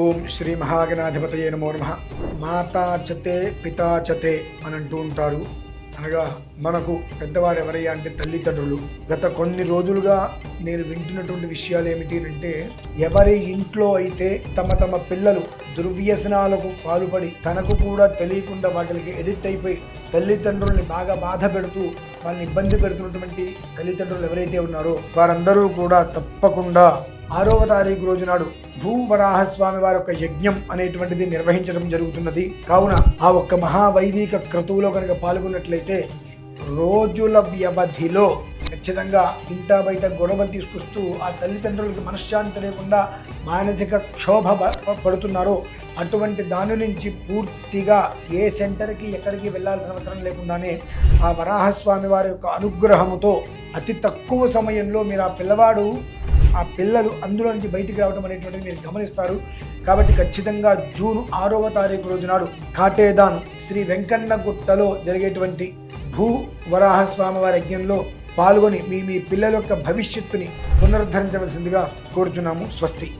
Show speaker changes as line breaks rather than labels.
ఓం శ్రీ మహాగణాధిపతయే నమో నమః. మాతా చతే పితా చతే అని అంటూ ఉంటారు. అనగా మనకు పెద్దవారు ఎవరయ్యా అంటే తల్లిదండ్రులు. గత కొన్ని రోజులుగా నేను వింటున్నటువంటి విషయాలు ఏమిటి అంటే, ఎవరి ఇంట్లో అయితే తమ పిల్లలు దుర్వ్యసనాలకు పాల్పడి తనకు కూడా తెలియకుండా వాటికి ఎడిక్ట్ అయిపోయి తల్లిదండ్రుల్ని బాగా బాధ పెడుతూ వాళ్ళని ఇబ్బంది పెడుతున్నటువంటి తల్లిదండ్రులు ఎవరైతే ఉన్నారో వారందరూ కూడా తప్పకుండా 6వ తారీఖు రోజు నాడు భూవరాహస్వామి వారి యొక్క యజ్ఞం అనేటువంటిది నిర్వహించడం జరుగుతున్నది. కావున ఆ ఒక్క మహావైదిక క్రతువులో కనుక పాల్గొన్నట్లయితే రోజుల వ్యవధిలో ఖచ్చితంగా ఇంటా బయట గొడవలు తీసుకొస్తూ ఆ తల్లిదండ్రులకి మనశ్శాంతి లేకుండా మానసిక క్షోభ పడుతున్నారో అటువంటి దాని నుంచి పూర్తిగా ఏ సెంటర్కి ఎక్కడికి వెళ్ళాల్సిన అవసరం లేకుండానే ఆ వరాహస్వామి వారి యొక్క అనుగ్రహముతో అతి తక్కువ సమయంలో మీరు ఆ పిల్లలు అందులో నుంచి బయటికి రావడం అనేటువంటిది మీరు గమనిస్తారు. కాబట్టి ఖచ్చితంగా జూన్ 6వ తారీఖు రోజు నాడు కాటేదాన్ శ్రీ వెంకన్నగుట్టలో జరిగేటువంటి భూ వరాహస్వామి వారి యజ్ఞంలో పాల్గొని మీ పిల్లల యొక్క భవిష్యత్తుని పునరుద్ధరించవలసిందిగా కోరుచున్నాము. స్వస్తి.